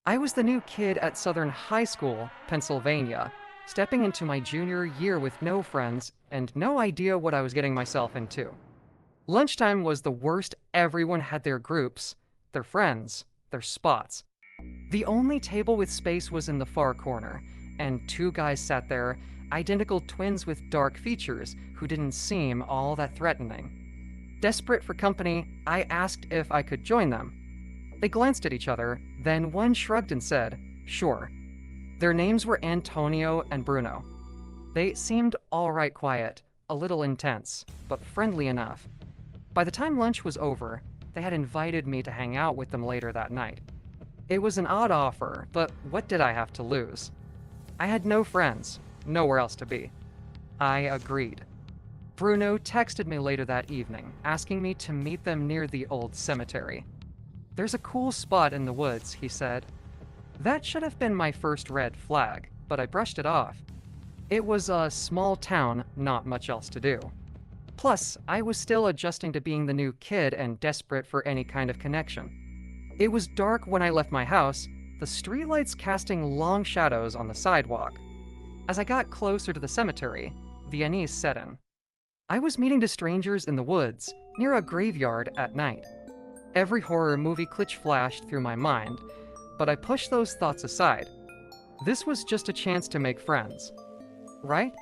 I was the new kid at Southern High School, Pennsylvania, stepping into my junior year with no friends and no idea what I was getting myself into. Lunchtime was the worst. Everyone had their groups, their friends, their spots. The only table with space was in the far corner, and two guys sat there, identical twins with dark features, who didn't seem all that threatening. Desperate for company, I asked if I could join them. They glanced at each other, then one shrugged and said, "Sure." Their names were Antonio and Bruno. They seemed alright quiet, a little intense, but friendly enough. By the time lunch was over, they had invited me to hang out with them later that night. It was an odd offer, but what did I have to lose? I had no friends, nowhere else to be. I agreed. Bruno texted me later that evening, asking me to meet them near the old cemetery. "There's a cool spot in the woods," he said. That should have been my first red flag, but I brushed it off. It was a small town, not much else to do. Plus, I was still adjusting to being the new kid and desperate for any kind of connection. It was dark when I left my house, the streetlights casting long shadows on the sidewalk. As I got closer to the cemetery, the unease set in. I was meeting to strangers in the woods, near a graveyard at night. Every horror movie glitch flashed through my mind, but I pushed those thoughts aside. This was just a chance to make friends. Right?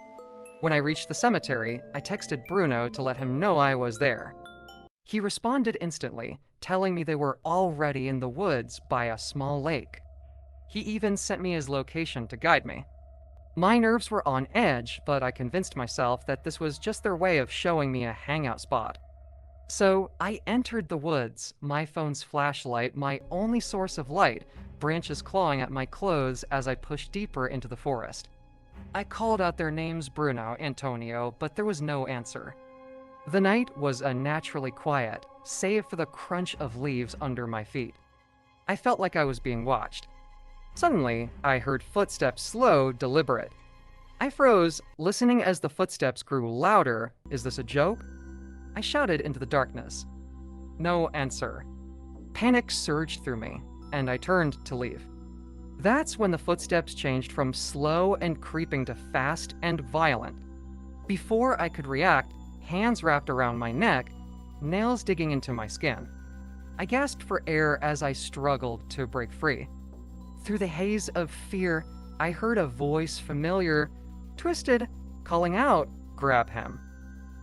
When I reached the cemetery, I texted Bruno to let him know I was there. He responded instantly, telling me they were already in the woods by a small lake. He even sent me his location to guide me. My nerves were on edge, but I convinced myself that this was just their way of showing me a hangout spot. So I entered the woods, my phone's flashlight my only source of light, branches clawing at my clothes as I pushed deeper into the forest. I called out their names, Bruno, Antonio, but there was no answer. The night was unnaturally quiet, save for the crunch of leaves under my feet. I felt like I was being watched. Suddenly, I heard footsteps, slow, deliberate. I froze, listening as the footsteps grew louder. Is this a joke? I shouted into the darkness. No answer. Panic surged through me, and I turned to leave. That's when the footsteps changed from slow and creeping to fast and violent. Before I could react, hands wrapped around my neck, nails digging into my skin. I gasped for air as I struggled to break free. Through the haze of fear, I heard a voice familiar, twisted, calling out, "Grab him."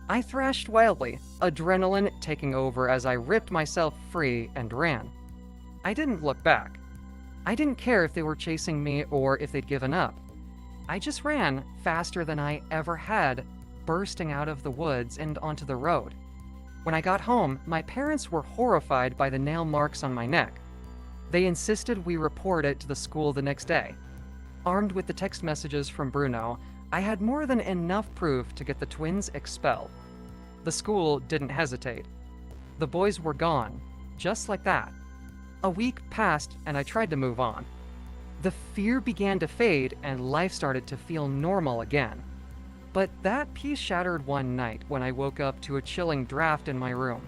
I thrashed wildly, adrenaline taking over as I ripped myself free and ran. I didn't look back. I didn't care if they were chasing me or if they'd given up. I just ran faster than I ever had, bursting out of the woods and onto the road. When I got home, my parents were horrified by the nail marks on my neck. They insisted we report it to the school the next day. Armed with the text messages from Bruno, I had more than enough proof to get the twins expelled. The school didn't hesitate. The boys were gone, just like that. A week passed and I tried to move on. The fear began to fade and life started to feel normal again. But that peace shattered one night when I woke up to a chilling draft in my room.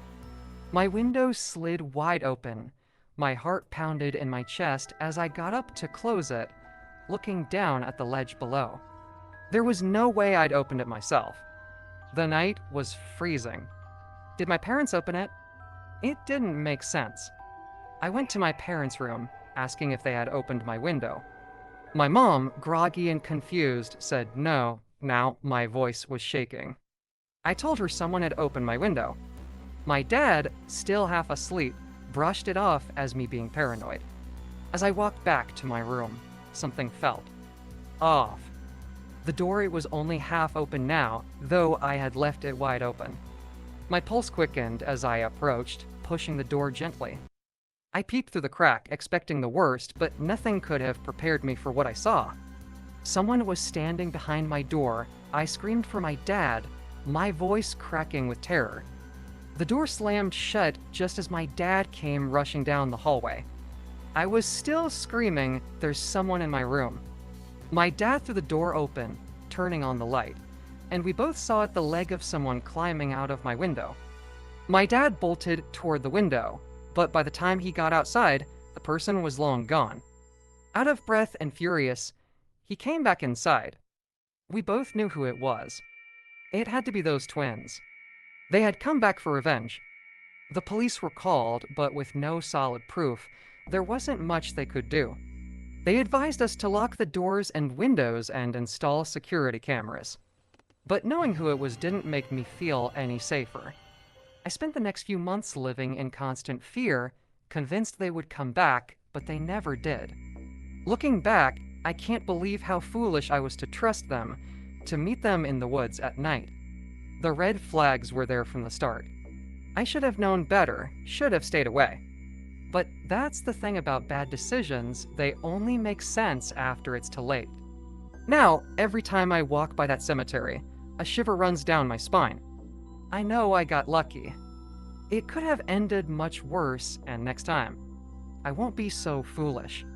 My window slid wide open. My heart pounded in my chest as I got up to close it, looking down at the ledge below. There was no way I'd opened it myself. The night was freezing. Did my parents open it? It didn't make sense. I went to my parents' room, asking if they had opened my window. My mom, groggy and confused, said no. Now my voice was shaking. I told her someone had opened my window. My dad, still half asleep, brushed it off as me being paranoid. As I walked back to my room, something felt off. The door was only half open now, though I had left it wide open. My pulse quickened as I approached, pushing the door gently. I peeped through the crack, expecting the worst, but nothing could have prepared me for what I saw. Someone was standing behind my door. I screamed for my dad, my voice cracking with terror. The door slammed shut just as my dad came rushing down the hallway. I was still screaming, "There's someone in my room." My dad threw the door open, turning on the light, and we both saw the leg of someone climbing out of my window. My dad bolted toward the window, but by the time he got outside, the person was long gone. Out of breath and furious, he came back inside. We both knew who it was. It had to be those twins. They had come back for revenge. The police were called, but with no solid proof, there wasn't much they could do. They advised us to lock the doors and windows and install security cameras. But knowing who it was didn't make me feel any safer. I spent the next few months living in constant fear, convinced they would come back, but they never did. Looking back, I can't believe how foolish I was to trust them, to meet them in the woods at night. The red flags were there from the start. I should have known better, should have stayed away. But that's the thing about bad decisions, they only make sense after it's too late. Now, every time I walk by that cemetery, a shiver runs down my spine. I know I got lucky. It could have ended much worse, and next time, I won't be so foolish.